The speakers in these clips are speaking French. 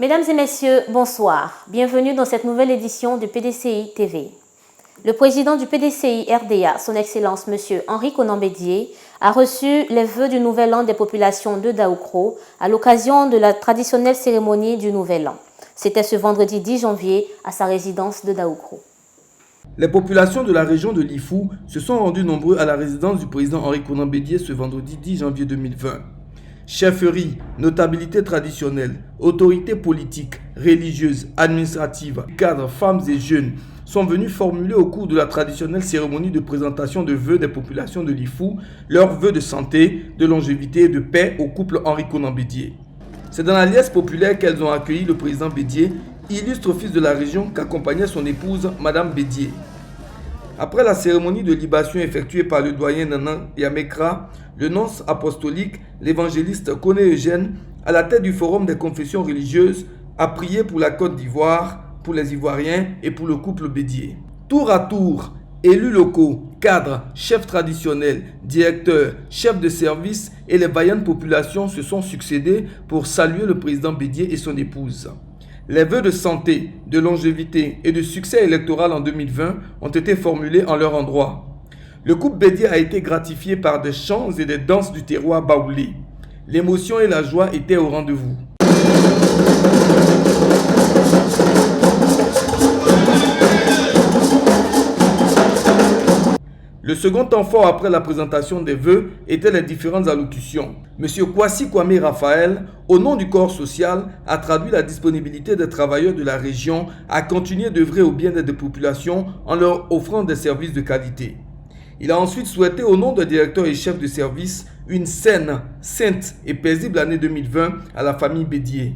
Mesdames et messieurs, bonsoir. Bienvenue dans cette nouvelle édition du PDCI TV. Le président du PDCI RDA, son Excellence M. Henri Konan Bédié, a reçu les vœux du Nouvel An des populations de Daoukro à l'occasion de la traditionnelle cérémonie du Nouvel An. C'était ce vendredi 10 janvier à sa résidence de Daoukro. Les populations de la région de Lifou se sont rendues nombreux à la résidence du président Henri Konan Bédié ce vendredi 10 janvier 2020. Chefferies, notabilités traditionnelles, autorités politiques, religieuses, administratives, cadres, femmes et jeunes sont venus formuler au cours de la traditionnelle cérémonie de présentation de vœux des populations de Lifou leurs vœux de santé, de longévité et de paix au couple Henri Konan Bédié. C'est dans la liesse populaire qu'elles ont accueilli le président Bédié, illustre fils de la région qu'accompagnait son épouse Madame Bédié. Après la cérémonie de libation effectuée par le doyen Nanan Yamekra, le nonce apostolique, l'évangéliste Koné Eugène, à la tête du forum des confessions religieuses, a prié pour la Côte d'Ivoire, pour les Ivoiriens et pour le couple Bédié. Tour à tour, élus locaux, cadres, chefs traditionnels, directeurs, chefs de service et les vaillantes populations se sont succédés pour saluer le président Bédié et son épouse. Les vœux de santé, de longévité et de succès électoral en 2020 ont été formulés en leur endroit. Le couple Bédié a été gratifié par des chants et des danses du terroir baoulé. L'émotion et la joie étaient au rendez-vous. Le second temps fort après la présentation des vœux étaient les différentes allocutions. M. Kwasi Kwame Raphaël, au nom du corps social, a traduit la disponibilité des travailleurs de la région à continuer d'œuvrer au bien-être des populations en leur offrant des services de qualité. Il a ensuite souhaité, au nom des directeurs et chefs de service, une saine, sainte et paisible année 2020 à la famille Bédié.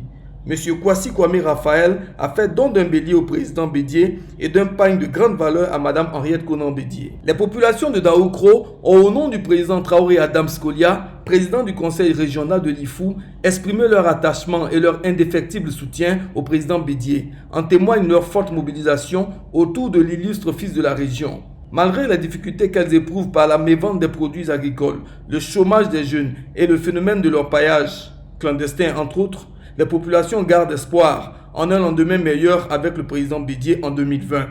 M. Kwasi Kwame Raphaël a fait don d'un bélier au président Bédié et d'un pagne de grande valeur à Mme Henriette Konan Bédié. Les populations de Daoukro ont, au nom du président Traoré Adam Scolia, président du conseil régional de Lifou, exprimé leur attachement et leur indéfectible soutien au président Bédié. En témoigne leur forte mobilisation autour de l'illustre fils de la région. Malgré les difficultés qu'elles éprouvent par la mévente des produits agricoles, le chômage des jeunes et le phénomène de leur paillage clandestin entre autres, les populations gardent espoir en un lendemain meilleur avec le président Bédié en 2020.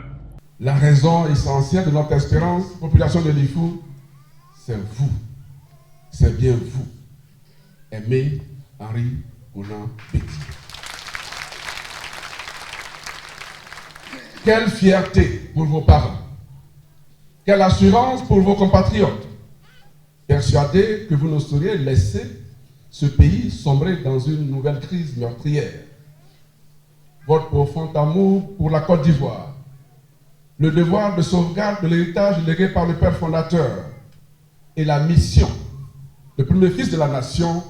La raison essentielle de notre espérance, population de Lifou, c'est vous. C'est bien vous. Aimé Henri Konan Bédié. Quelle fierté pour vos parents. Quelle assurance pour vos compatriotes. Persuadés que vous ne sauriez laisser ce pays sombrer dans une nouvelle crise meurtrière. Votre profond amour pour la Côte d'Ivoire, le devoir de sauvegarde de l'héritage légué par le Père fondateur et la mission de premier fils de la nation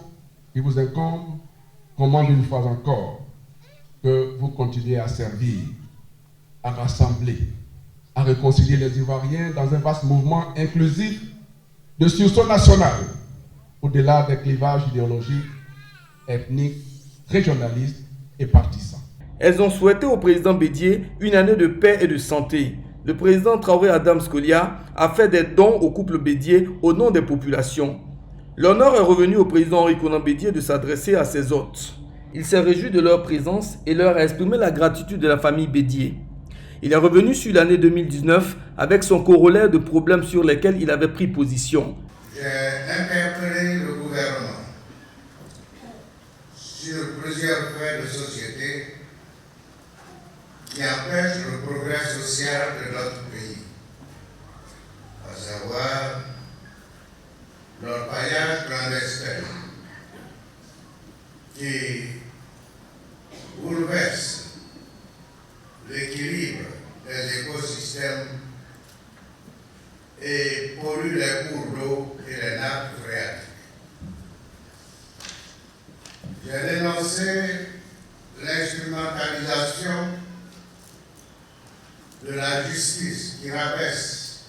qui vous incombe commande une fois encore que vous continuez à servir, à rassembler, à réconcilier les Ivoiriens dans un vaste mouvement inclusif de sursaut national, au-delà des clivages idéologiques, ethniques, régionalistes et partisans. Elles ont souhaité au président Bédié une année de paix et de santé. Le président Traoré Adam Scolia a fait des dons au couple Bédié au nom des populations. L'honneur est revenu au président Henri Konan Bédié de s'adresser à ses hôtes. Il s'est réjoui de leur présence et leur a exprimé la gratitude de la famille Bédié. Il est revenu sur l'année 2019 avec son corollaire de problèmes sur lesquels il avait pris position. J'ai interpellé le gouvernement sur plusieurs faits de société qui empêchent le progrès social de notre pays, à savoir l'orpaillage clandestin qui bouleverse l'équilibre des écosystèmes et pollue les cours d'eau et les nappes phréatiques. J'ai dénoncé l'instrumentalisation de la justice qui rabaisse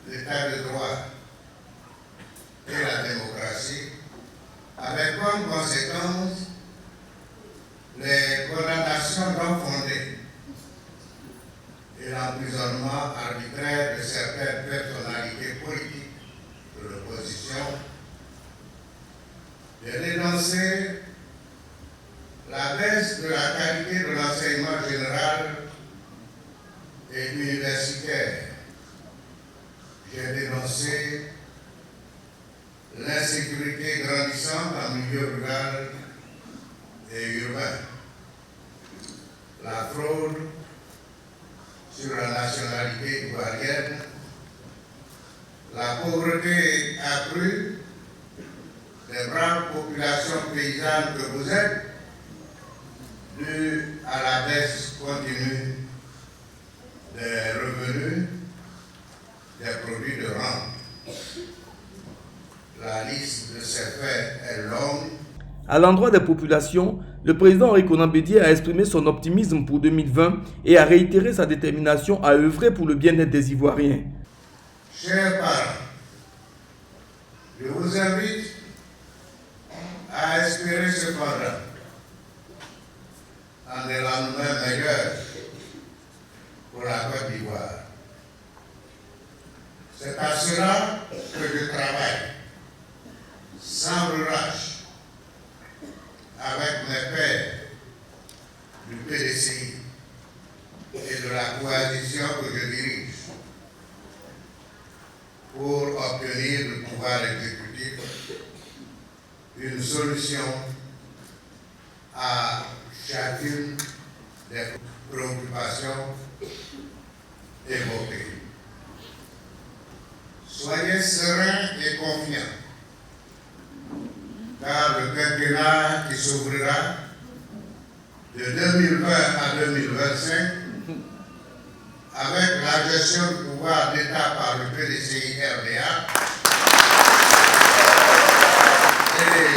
l'état de droit et la démocratie, avec comme conséquence les condamnations non fondées et l'emprisonnement arbitraire de certaines personnalités politiques de l'opposition. J'ai dénoncé la baisse baisse de la qualité de l'enseignement général et universitaire, j'ai dénoncé l'insécurité grandissante en milieu rural et urbain, la fraude sur la nationalité ivoirienne, la pauvreté accrue des braves populations paysannes que vous êtes, due à la baisse continue des revenus des produits de rente. La liste de ces faits est longue. À l'endroit des populations, le président Henri Konan Bédié a exprimé son optimisme pour 2020 et a réitéré sa détermination à œuvrer pour le bien-être des Ivoiriens. Chers parents, je vous invite à espérer cependant en des lendemains meilleurs pour la Côte d'Ivoire. C'est à cela que je travaille sans relâche avec mes pairs du PDCI et de la coalition que je dirige pour obtenir du pouvoir exécutif une solution à chacune des préoccupations évoquées. Soyez sereins et confiants, car le quinquennat qui s'ouvrira de 2020 à 2025, avec la gestion du pouvoir d'État par le PDCI-RDA et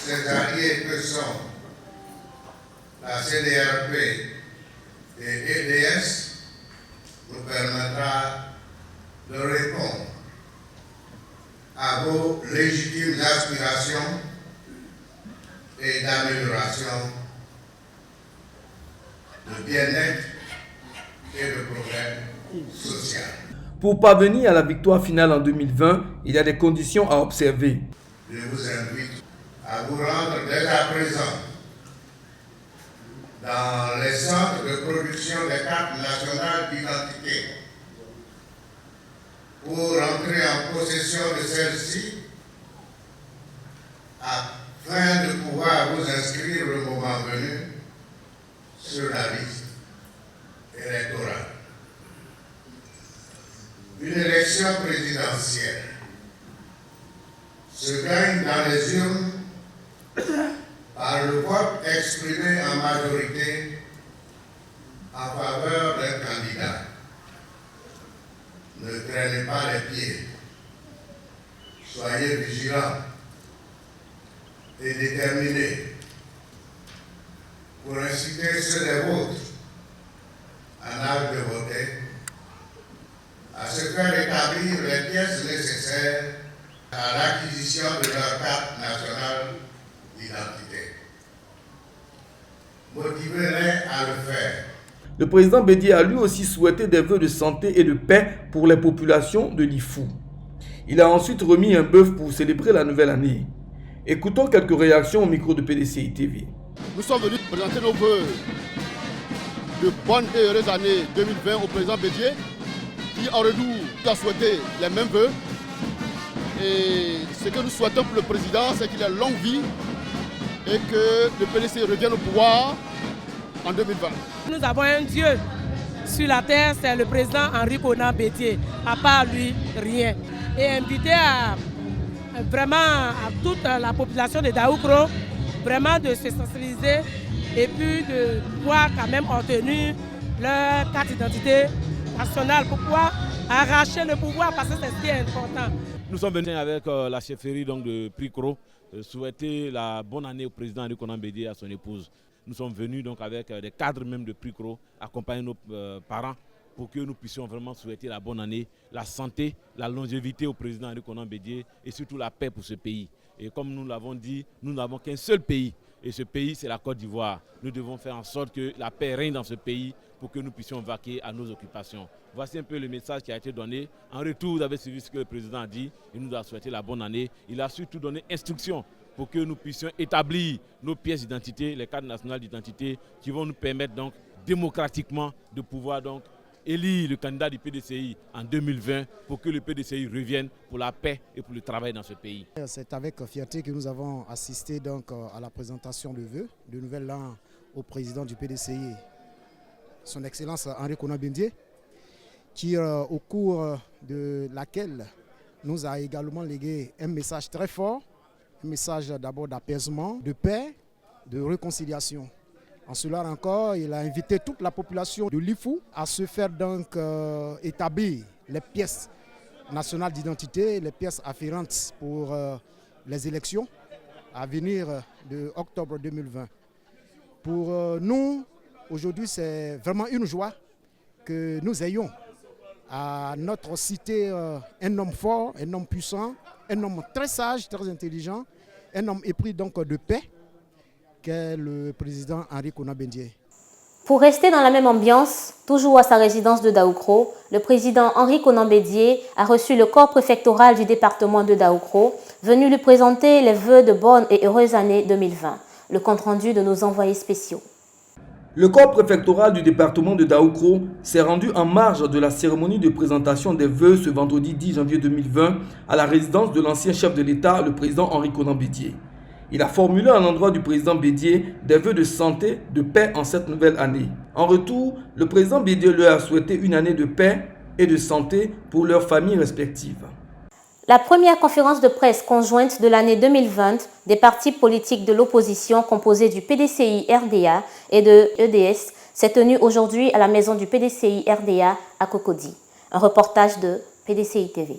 ses alliés que sont la CDRP et EDS, nous permettra de répondre à vos légitimes aspirations et d'amélioration de bien-être et de progrès social. Pour parvenir à la victoire finale en 2020, il y a des conditions à observer. Je vous invite à vous rendre dès à présent dans les centres de production des cartes nationales d'identité pour entrer en possession de celles-ci afin de pouvoir vous inscrire le moment venu sur la liste électorale. Une élection présidentielle se gagne dans les urnes par le vote exprimé en majorité en faveur d'un candidat. Ne traînez pas les pieds. Soyez vigilants et déterminés pour inciter ceux des vôtres en âge de voter à se faire établir les pièces nécessaires à l'acquisition de leur carte nationale d'identité. Motivez-les à le faire. Le président Bédié a lui aussi souhaité des vœux de santé et de paix pour les populations de l'Ifou. Il a ensuite remis un bœuf pour célébrer la nouvelle année. Écoutons quelques réactions au micro de PDCI TV. Nous sommes venus présenter nos vœux de bonne et heureuse année 2020 au président Bédié, qui en retour a souhaité les mêmes vœux. Et ce que nous souhaitons pour le président, c'est qu'il ait longue vie et que le PDCI revienne au pouvoir en 2020. Nous avons un Dieu sur la terre, c'est le président Henri Konan Bédié. À part lui, rien. Et inviter vraiment à toute la population de Daoukro, vraiment de se sensibiliser et puis de pouvoir quand même obtenir leur carte d'identité nationale. Pourquoi arracher le pouvoir? Parce que c'est ce qui est important. Nous sommes venus avec la chefferie donc, de Pricro souhaiter la bonne année au président Henri Konan Bédié et à son épouse. Nous sommes venus donc avec des cadres même de Pricro, accompagner nos parents pour que nous puissions vraiment souhaiter la bonne année, la santé, la longévité au président Henri Konan Bédié et surtout la paix pour ce pays. Et comme nous l'avons dit, nous n'avons qu'un seul pays et ce pays c'est la Côte d'Ivoire. Nous devons faire en sorte que la paix règne dans ce pays pour que nous puissions vaquer à nos occupations. Voici un peu le message qui a été donné. En retour, vous avez suivi ce que le président a dit. Il nous a souhaité la bonne année. Il a surtout donné instruction pour que nous puissions établir nos pièces d'identité, les cartes nationales d'identité qui vont nous permettre donc démocratiquement de pouvoir donc élire le candidat du PDCI en 2020 pour que le PDCI revienne pour la paix et pour le travail dans ce pays. C'est avec fierté que nous avons assisté donc à la présentation de vœux de nouvel an au président du PDCI, son Excellence Henri Konan Bédié, qui au cours de laquelle nous a également légué un message très fort, un message d'abord d'apaisement, de paix, de réconciliation. En cela encore, il a invité toute la population de l'IFU à se faire donc établir les pièces nationales d'identité, les pièces afférentes pour les élections à venir de octobre 2020. Pour nous, aujourd'hui, c'est vraiment une joie que nous ayons à notre cité un homme fort, un homme puissant, un homme très sage, très intelligent, un homme épris donc de paix, qu'est le président Henri Konan Bédié. Pour rester dans la même ambiance, toujours à sa résidence de Daoukro, le président Henri Konan Bédié a reçu le corps préfectoral du département de Daoukro, venu lui présenter les vœux de bonne et heureuse année 2020. Le compte-rendu de nos envoyés spéciaux. Le corps préfectoral du département de Daoukro s'est rendu en marge de la cérémonie de présentation des vœux ce vendredi 10 janvier 2020 à la résidence de l'ancien chef de l'État, le président Henri Konan Bédié. Il a formulé à l'endroit du président Bédié des vœux de santé, de paix en cette nouvelle année. En retour, le président Bédié leur a souhaité une année de paix et de santé pour leurs familles respectives. La première conférence de presse conjointe de l'année 2020 des partis politiques de l'opposition composés du PDCI-RDA et de EDS s'est tenue aujourd'hui à la maison du PDCI-RDA à Cocody. Un reportage de PDCI TV.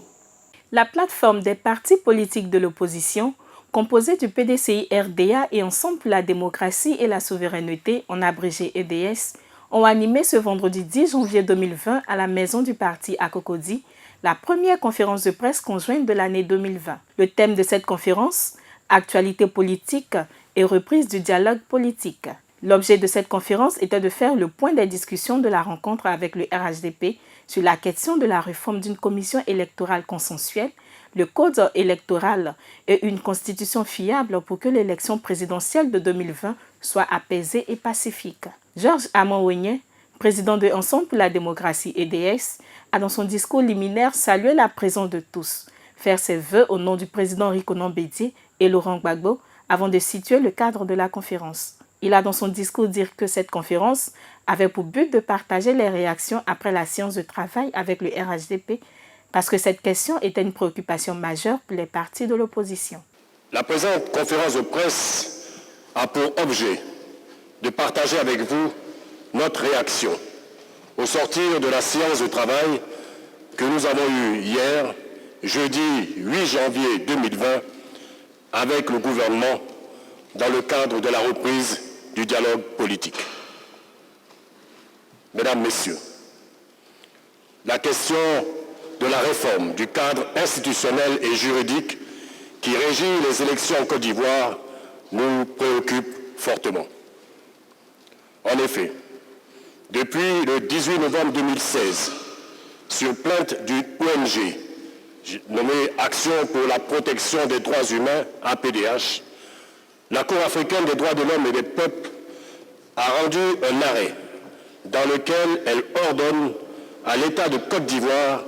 La plateforme des partis politiques de l'opposition composée du PDCI-RDA et Ensemble pour la démocratie et la souveraineté, en abrégé EDS, ont animé ce vendredi 10 janvier 2020 à la maison du parti à Cocody la première conférence de presse conjointe de l'année 2020. Le thème de cette conférence, actualité politique et reprise du dialogue politique. L'objet de cette conférence était de faire le point des discussions de la rencontre avec le RHDP sur la question de la réforme d'une commission électorale consensuelle, le code électoral et une constitution fiable pour que l'élection présidentielle de 2020 soit apaisée et pacifique. Georges Amon-Wenye, président de Ensemble pour la démocratie EDS, a dans son discours liminaire salué la présence de tous, faire ses vœux au nom du président Henri Konan Bédié et Laurent Gbagbo avant de situer le cadre de la conférence. Il a dans son discours dit que cette conférence avait pour but de partager les réactions après la séance de travail avec le RHDP parce que cette question était une préoccupation majeure pour les partis de l'opposition. La présente conférence de presse a pour objet de partager avec vous notre réaction au sortir de la séance de travail que nous avons eue hier, jeudi 8 janvier 2020, avec le gouvernement dans le cadre de la reprise du dialogue politique. Mesdames, Messieurs, la question de la réforme du cadre institutionnel et juridique qui régit les élections en Côte d'Ivoire nous préoccupe fortement. En effet, depuis le 18 novembre 2016, sur plainte d'une ONG nommée Action pour la protection des droits humains, APDH, la Cour africaine des droits de l'homme et des peuples a rendu un arrêt dans lequel elle ordonne à l'État de Côte d'Ivoire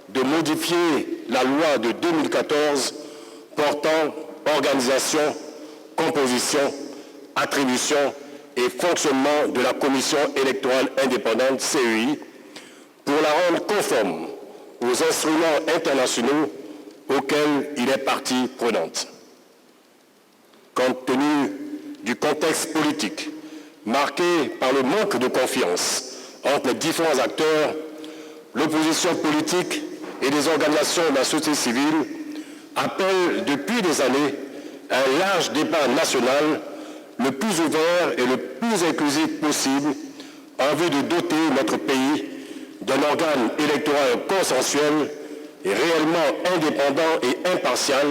de modifier la loi de 2014 portant organisation, composition, attribution et fonctionnement de la Commission électorale indépendante, CEI, pour la rendre conforme aux instruments internationaux auxquels il est partie prenante. Compte tenu du contexte politique marqué par le manque de confiance entre les différents acteurs, l'opposition politique et les organisations de la société civile appellent depuis des années un large débat national le plus ouvert et le plus inclusif possible en vue de doter notre pays d'un organe électoral consensuel et réellement indépendant et impartial,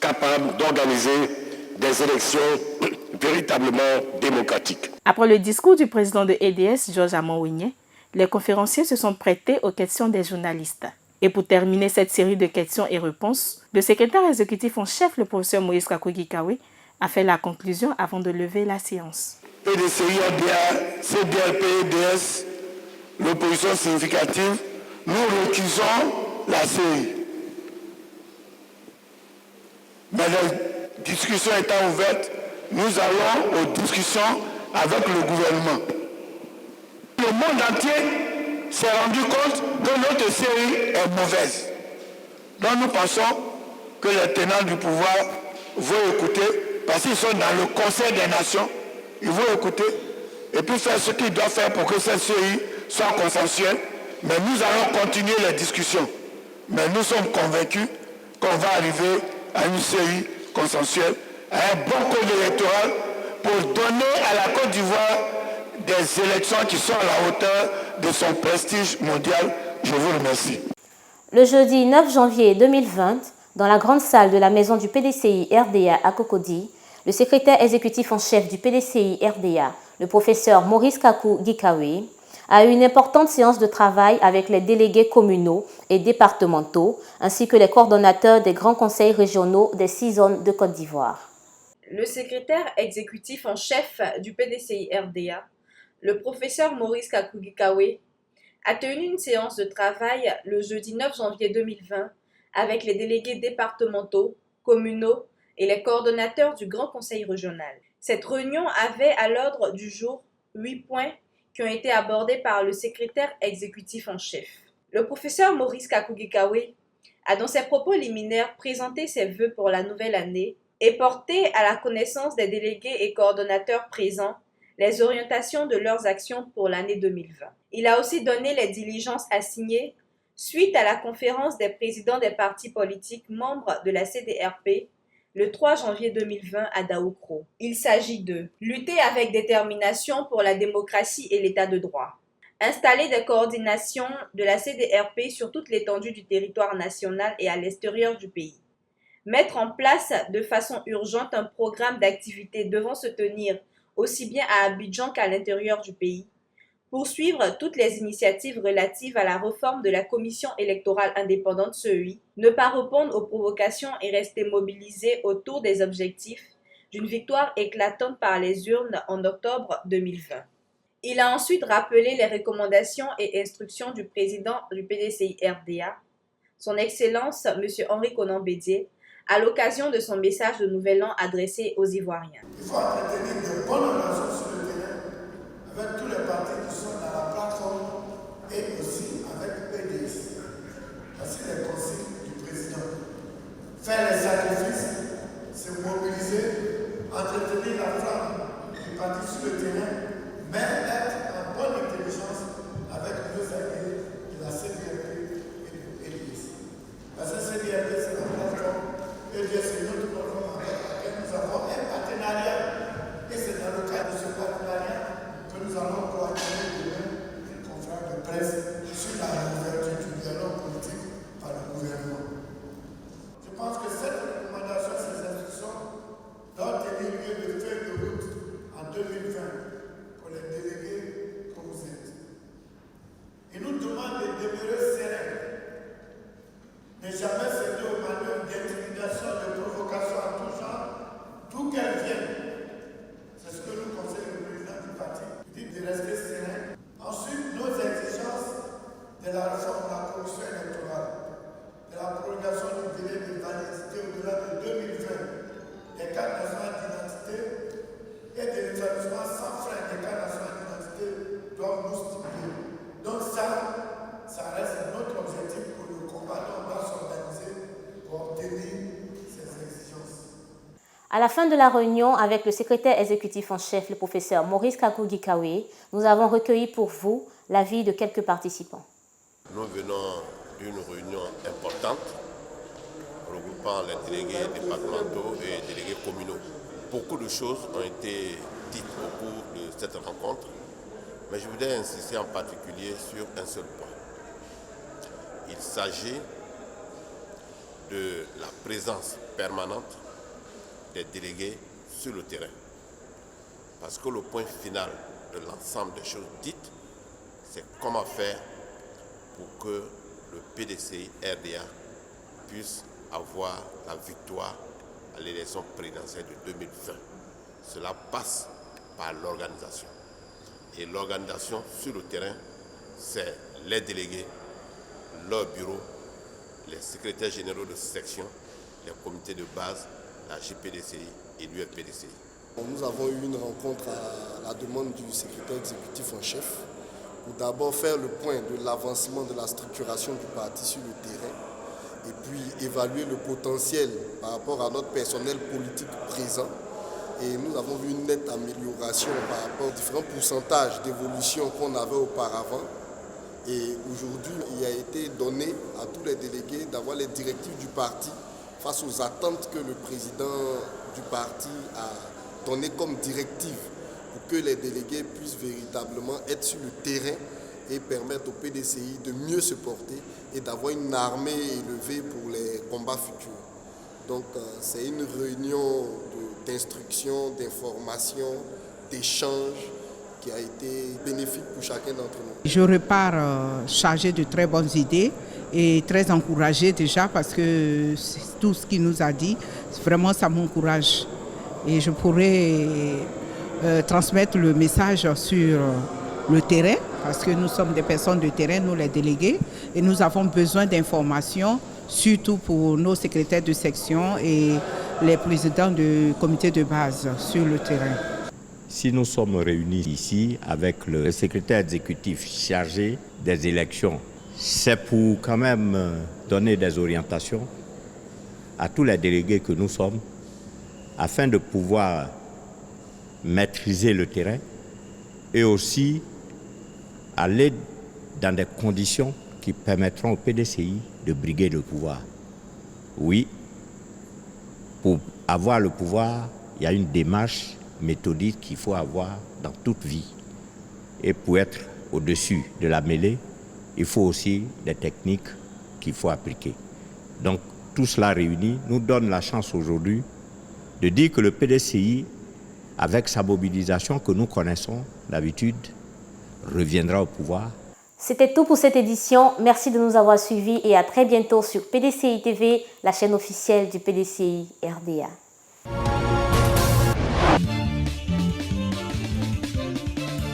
capable d'organiser des élections véritablement démocratiques. Après le discours du président de EDS, Georges Amon-Wenye, les conférenciers se sont prêtés aux questions des journalistes. Et pour terminer cette série de questions et réponses, le secrétaire exécutif en chef, le professeur Moïse Kakou-Gikawe, a fait la conclusion avant de lever la séance. PDCI, RDA, CDRP, EDS, l'opposition significative, nous récusons la série. Mais les discussions étant ouvertes, nous allons aux discussions avec le gouvernement. Le monde entier s'est rendu compte que notre série est mauvaise. Donc nous pensons que les tenants du pouvoir vont écouter, parce qu'ils sont dans le Conseil des Nations, ils vont écouter et puis faire ce qu'ils doivent faire pour que cette série soit consensuelle. Mais nous allons continuer les discussions. Mais nous sommes convaincus qu'on va arriver à une série consensuelle, à un bon code électoral pour donner à la Côte d'Ivoire des élections qui sont à la hauteur de son prestige mondial. Je vous remercie. Le jeudi 9 janvier 2020, dans la grande salle de la maison du PDCI RDA à Cocody, le secrétaire exécutif en chef du PDCI RDA, le professeur Maurice Kakou-Gikawe, a eu une importante séance de travail avec les délégués communaux et départementaux, ainsi que les coordonnateurs des grands conseils régionaux des 6 zones de Côte d'Ivoire. Le secrétaire exécutif en chef du PDCI RDA, le professeur Maurice Kakou-Gikawe, a tenu une séance de travail le jeudi 9 janvier 2020 avec les délégués départementaux, communaux et les coordonnateurs du Grand Conseil régional. Cette réunion avait à l'ordre du jour 8 points qui ont été abordés par le secrétaire exécutif en chef. Le professeur Maurice Kakou-Gikawe a dans ses propos liminaires présenté ses vœux pour la nouvelle année et porté à la connaissance des délégués et coordonnateurs présents les orientations de leurs actions pour l'année 2020. Il a aussi donné les diligences assignées suite à la conférence des présidents des partis politiques membres de la CDRP le 3 janvier 2020 à Daoukro. Il s'agit de lutter avec détermination pour la démocratie et l'état de droit, installer des coordinations de la CDRP sur toute l'étendue du territoire national et à l'extérieur du pays, mettre en place de façon urgente un programme d'activités devant se tenir aussi bien à Abidjan qu'à l'intérieur du pays, poursuivre toutes les initiatives relatives à la réforme de la Commission électorale indépendante CEI, ne pas répondre aux provocations et rester mobilisé autour des objectifs d'une victoire éclatante par les urnes en octobre 2020. Il a ensuite rappelé les recommandations et instructions du président du PDCI RDA, son Excellence M. Henri Konan Bédié, à l'occasion de son message de Nouvel An adressé aux Ivoiriens. Il faut entretenir de bonnes relations sur le terrain avec tous les partis qui sont dans la plateforme et aussi avec PDS, ainsi les conseils du président. Faire les sacrifices, se mobiliser, entretenir la flamme du parti sur le terrain, mais être en bonne intelligence avec nos amis de la CDRP et de PDS. Parce que CDRP, c'est la plateforme. Et bien, c'est notre plateforme avec laquelle nous avons un partenariat. Et c'est dans le cadre de ce partenariat que nous allons coordonner demain une conférence de presse sur la réouverture du dialogue politique par le gouvernement. Je pense que cette recommandation, ces instructions doivent tenir lieu de feuille de route en 2020 pour les délégués que vous êtes. Ils nous demandent de demeurer sereins, ne jamais céder aux manœuvres d'intimidation, de provocation à tout genre, d'où qu'elles viennent. C'est ce que nous conseille le président du parti. Il dit de rester serein. Ensuite, nos exigences de la réforme de la commission électorale, de la prolongation du délai de validité au-delà de 2020, des cartes nationales d'identité et de l'établissement sans frein des cartes nationales d'identité doivent nous stimuler. Donc ça reste notre objectif pour le combat. On va s'organiser pour obtenir ces exigences. À la fin de la réunion avec le secrétaire exécutif en chef, le professeur Maurice Kakou-Gikawe, nous avons recueilli pour vous l'avis de quelques participants. Nous venons d'une réunion importante regroupant les délégués départementaux et les délégués communaux. Beaucoup de choses ont été dites au cours de cette rencontre, mais je voudrais insister en particulier sur un seul point. Il s'agit de la présence permanente des délégués sur le terrain. Parce que le point final de l'ensemble des choses dites, c'est comment faire pour que le PDCI RDA puisse avoir la victoire à l'élection présidentielle de 2020. Cela passe par l'organisation. Et l'organisation sur le terrain, c'est les délégués, leur bureau, les secrétaires généraux de section, les comités de base, la JPDCI et l'UFPDCI. Nous avons eu une rencontre à la demande du secrétaire exécutif en chef pour d'abord faire le point de l'avancement de la structuration du parti sur le terrain et puis évaluer le potentiel par rapport à notre personnel politique présent. Et nous avons vu une nette amélioration par rapport aux différents pourcentages d'évolution qu'on avait auparavant. Et aujourd'hui, il a été donné à tous les délégués d'avoir les directives du parti face aux attentes que le président du parti a donné comme directive pour que les délégués puissent véritablement être sur le terrain et permettre au PDCI de mieux se porter et d'avoir une armée élevée pour les combats futurs. Donc c'est une réunion d'instruction, d'information, d'échange qui a été bénéfique pour chacun d'entre nous. Je repars chargé de très bonnes idées et très encouragé déjà parce que tout ce qu'il nous a dit, vraiment ça m'encourage. Et je pourrais transmettre le message sur le terrain parce que nous sommes des personnes de terrain, nous les délégués, et nous avons besoin d'informations, surtout pour nos secrétaires de section et les présidents de comités de base sur le terrain. Si nous sommes réunis ici avec le secrétaire exécutif chargé des élections, c'est pour quand même donner des orientations à tous les délégués que nous sommes afin de pouvoir maîtriser le terrain et aussi aller dans des conditions qui permettront au PDCI de briguer le pouvoir. Oui, pour avoir le pouvoir, il y a une démarche méthodique qu'il faut avoir dans toute vie. Et pour être au-dessus de la mêlée, il faut aussi des techniques qu'il faut appliquer. Donc tout cela réuni nous donne la chance aujourd'hui de dire que le PDCI, avec sa mobilisation que nous connaissons d'habitude, reviendra au pouvoir. C'était tout pour cette édition. Merci de nous avoir suivis et à très bientôt sur PDCI TV, la chaîne officielle du PDCI RDA.